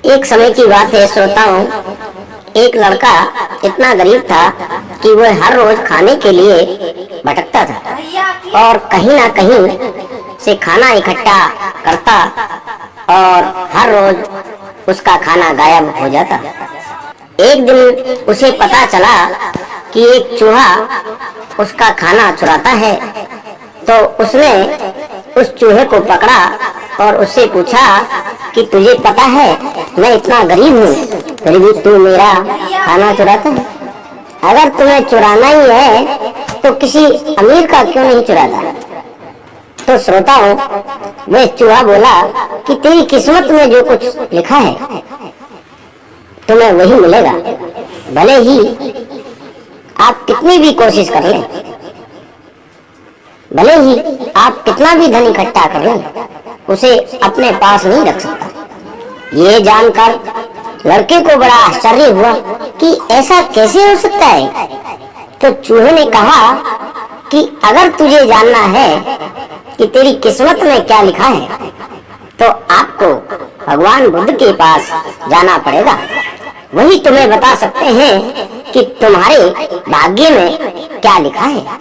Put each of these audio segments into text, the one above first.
एक समय की बात है श्रोताओं, एक लड़का इतना गरीब था कि वह हर रोज खाने के लिए भटकता था और कहीं ना कहीं से खाना इकट्ठा करता और हर रोज उसका खाना गायब हो जाता। एक दिन उसे पता चला कि एक चूहा उसका खाना चुराता है, तो उसने उस चूहे को पकड़ा और उससे पूछा कि तुझे पता है मैं इतना गरीब हूँ, फिर भी तू मेरा खाना चुराता है। अगर तुम्हें चुराना ही है तो किसी अमीर का क्यों नहीं चुराता। तो श्रोताओं, वह चूहा बोला कि तेरी किस्मत में जो कुछ लिखा है तुम्हें वही मिलेगा, भले ही आप कितनी भी कोशिश कर लें, भले ही आप कितना भी धन इकट्ठा कर लें, उसे अपने पास नहीं रख सकता। ये जानकर लड़के को बड़ा आश्चर्य हुआ कि ऐसा कैसे हो सकता है। तो चूहे ने कहा कि अगर तुझे जानना है कि तेरी किस्मत में क्या लिखा है तो आपको भगवान बुद्ध के पास जाना पड़ेगा। वही तुम्हें बता सकते हैं कि तुम्हारे भाग्य में क्या लिखा है।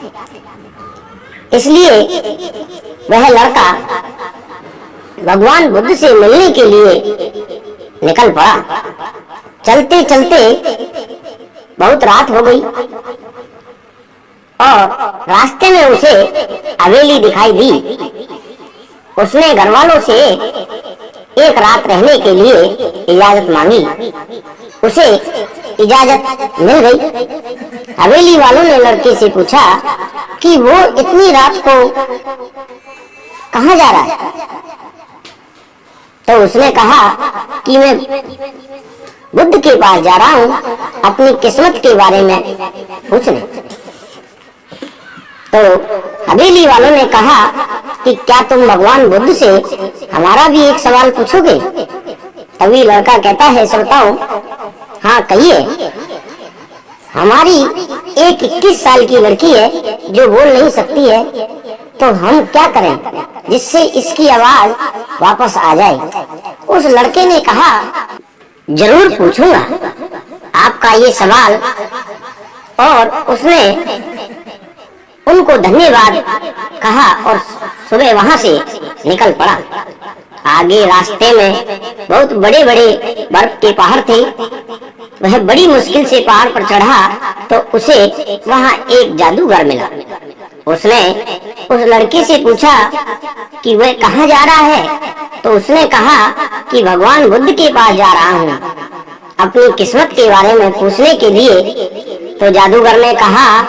इसलिए वह लड़का भगवान बुद्ध से मिलने के लिए निकल पड़ा। चलते चलते बहुत रात हो गई और रास्ते में उसे हवेली दिखाई दी। उसने घर वालों से एक रात रहने के लिए इजाजत मांगी। उसे इजाजत मिल गई। हवेली वालों ने लड़के से पूछा कि वो इतनी रात को कहाँ जा रहा है। तो उसने कहा कि मैं बुद्ध के पास जा रहा हूँ अपनी किस्मत के बारे में पूछने। तो हवेली वालों ने कहा कि क्या तुम भगवान बुद्ध से हमारा भी एक सवाल पूछोगे। तभी लड़का कहता है, श्रोताओं, हाँ कहिए। हमारी एक 21 साल की लड़की है जो बोल नहीं सकती है, तो हम क्या करें जिससे इसकी आवाज वापस आ जाए। उस लड़के ने कहा, जरूर पूछूंगा आपका ये सवाल। और उसने उनको धन्यवाद कहा और सुबह वहां से निकल पड़ा। आगे रास्ते में बहुत बड़े बड़े बर्फ के पहाड़ थे। वह बड़ी मुश्किल से पहाड़ पर चढ़ा तो उसे वहां एक जादूगर मिला। उसने उस लड़के से पूछा कि वह कहाँ जा रहा है। तो उसने कहा कि भगवान बुद्ध के पास जा रहा हूँ अपनी किस्मत के बारे में पूछने के लिए। तो जादूगर ने कहा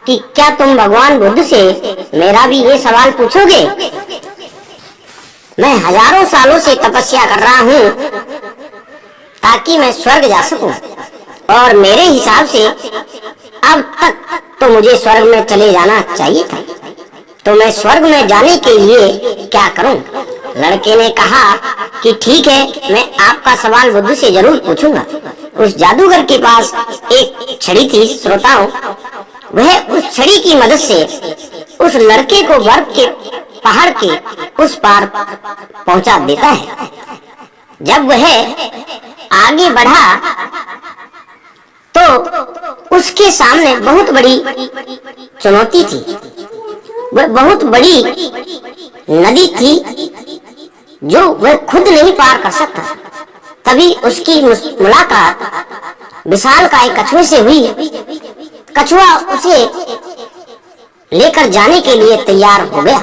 कि क्या तुम भगवान बुद्ध से मेरा भी ये सवाल पूछोगे। मैं हजारों सालों से तपस्या कर रहा हूँ ताकि मैं स्वर्ग जा सकूं, और मेरे हिसाब से अब तक तो मुझे स्वर्ग में चले जाना चाहिए था, तो मैं स्वर्ग में जाने के लिए क्या करूं। लड़के ने कहा कि ठीक है, मैं आपका सवाल बुद्ध से जरूर पूछूंगा। उस जादूगर के पास एक छड़ी थी। श्रोताओं, वह उस छड़ी की मदद से उस लड़के को बर्फ के पहाड़ के उस पार पहुंचा देता है। जब वह आगे बढ़ा तो उसके सामने बहुत बड़ी चुनौती थी। वह बहुत बड़ी नदी थी जो वह खुद नहीं पार कर सकता। तभी उसकी मुलाकात विशालकाय कछुए से हुई। कछुआ उसे लेकर जाने के लिए तैयार हो गया।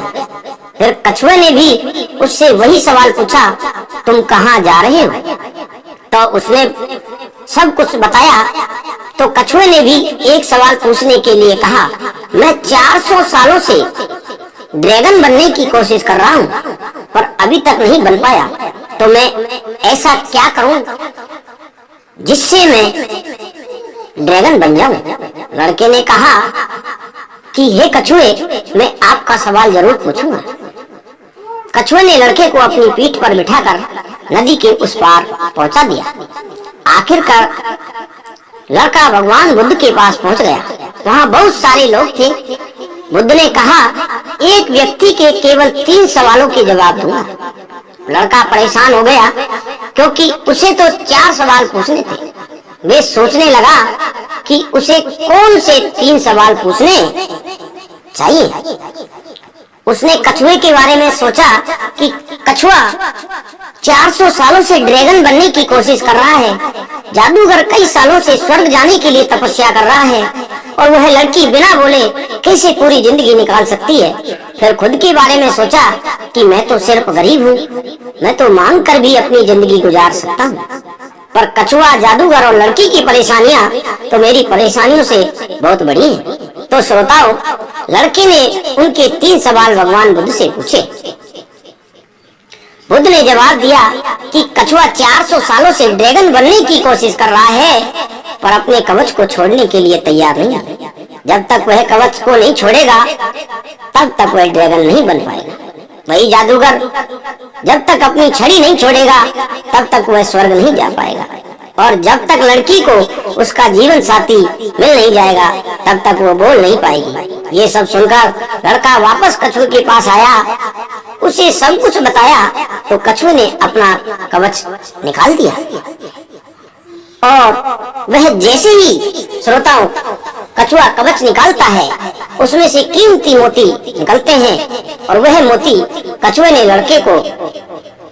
फिर कछुए ने भी उससे वही सवाल पूछा, तुम कहाँ जा रहे हो। तो उसने सब कुछ बताया। तो कछुए ने भी एक सवाल पूछने के लिए कहा, मैं 400 सालों से ड्रैगन बनने की कोशिश कर रहा हूँ पर अभी तक नहीं बन पाया, तो मैं ऐसा क्या करूं जिससे मैं ड्रैगन बन जाऊं। लड़के ने कहा कि हे कछुए, मैं आपका सवाल जरूर पूछूंगा। कछुए ने लड़के को अपनी पीठ पर बिठाकर नदी के उस पार पहुंचा दिया। आखिरकार लड़का भगवान बुद्ध के पास पहुंच गया। वहां बहुत सारे लोग थे। बुद्ध ने कहा, एक व्यक्ति के केवल 3 सवालों के जवाब दूंगा। लड़का परेशान हो गया क्योंकि उसे तो 4 सवाल पूछने थे। वे सोचने लगा कि उसे कौन से 3 सवाल पूछने चाहिए। उसने कछुए के बारे में सोचा कि कछुआ 400 सालों से ड्रैगन बनने की कोशिश कर रहा है। जादूगर कई सालों से स्वर्ग जाने के लिए तपस्या कर रहा है और वह लड़की बिना बोले कैसे पूरी जिंदगी निकाल सकती है। फिर खुद के बारे में सोचा कि मैं तो सिर्फ गरीब हूँ, मैं तो मांग कर भी अपनी जिंदगी गुजार सकता हूँ, पर कछुआ, जादूगर और लड़की की परेशानियां तो मेरी परेशानियों से बहुत बड़ी हैं। तो श्रोताओं, लड़के ने उनके 3 सवाल भगवान बुद्ध से पूछे। बुद्ध ने जवाब दिया कि कछुआ 400 सालों से ड्रैगन बनने की कोशिश कर रहा है, पर अपने कवच को छोड़ने के लिए तैयार नहीं है। जब तक वह कवच को नहीं छोड़ेगा तब तक वह ड्रैगन नहीं बन पाएगा। वही जादूगर जब तक अपनी छड़ी नहीं छोड़ेगा तब तक वह स्वर्ग नहीं जा पाएगा, और जब तक लड़की को उसका जीवन साथी मिल नहीं जाएगा तब तक वो बोल नहीं पाएगी। ये सब सुनकर लड़का वापस कछुए के पास आया, उसे सब कुछ बताया तो कछुए ने अपना कवच निकाल दिया और वह जैसे ही, श्रोताओं, कछुआ कवच निकालता है उसमें से कीमती मोती निकलते हैं और वह मोती कछुए ने लड़के को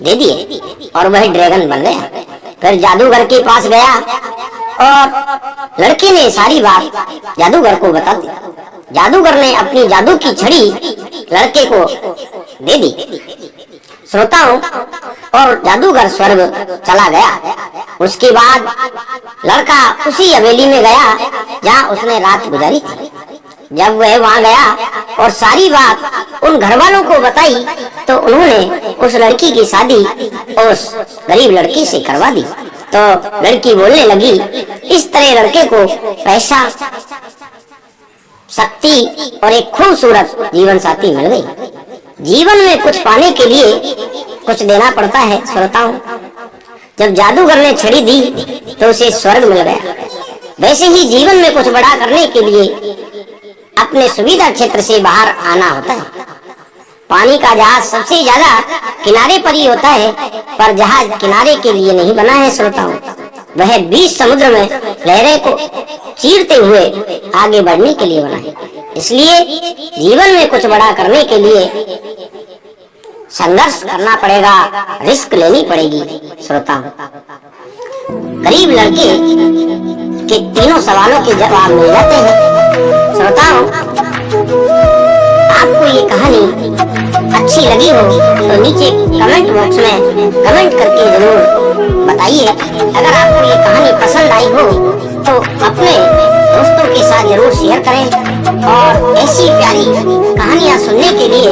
दे दिए और वह ड्रैगन बन गया। फिर जादूगर के पास गया और लड़के ने सारी बात जादूगर को बता दी। जादूगर ने अपनी जादू की छड़ी लड़के को दे दी, श्रोताओं, और जादूगर स्वर्ग चला गया। उसके बाद लड़का उसी हवेली में गया जहाँ उसने रात गुजारी थी। जब वह वहाँ गया और सारी बात उन घर वालों को बताई तो उन्होंने उस लड़की की शादी उस गरीब लड़की से करवा दी। तो लड़की बोलने लगी, इस तरह लड़के को पैसा, शक्ति और एक खूबसूरत जीवन साथी मिल गई। जीवन में कुछ पाने के लिए कुछ देना पड़ता है, श्रोताओं। जब जादूगर ने छड़ी दी तो उसे स्वर्ग मिल गया। वैसे ही जीवन में कुछ बड़ा करने के लिए अपने सुविधा क्षेत्र से बाहर आना होता है। पानी का जहाज सबसे ज्यादा किनारे पर ही होता है, पर जहाज किनारे के लिए नहीं बना है, श्रोताओं। वह 20 समुद्र में लहरें को चीरते हुए आगे बढ़ने के लिए बना है। इसलिए जीवन में कुछ बड़ा करने के लिए संघर्ष करना पड़ेगा, रिस्क लेनी पड़ेगी, श्रोताओं। गरीब लड़के के 3 सवालों के जवाब मिल जाते हैं। श्रोताओं, आपको ये कहानी अच्छी लगी हो तो नीचे कमेंट बॉक्स में कमेंट करके जरूर बताइए। अगर आपको ये कहानी पसंद आई हो तो अपने दोस्तों के साथ जरूर शेयर करें और ऐसी प्यारी कहानियां सुनने के लिए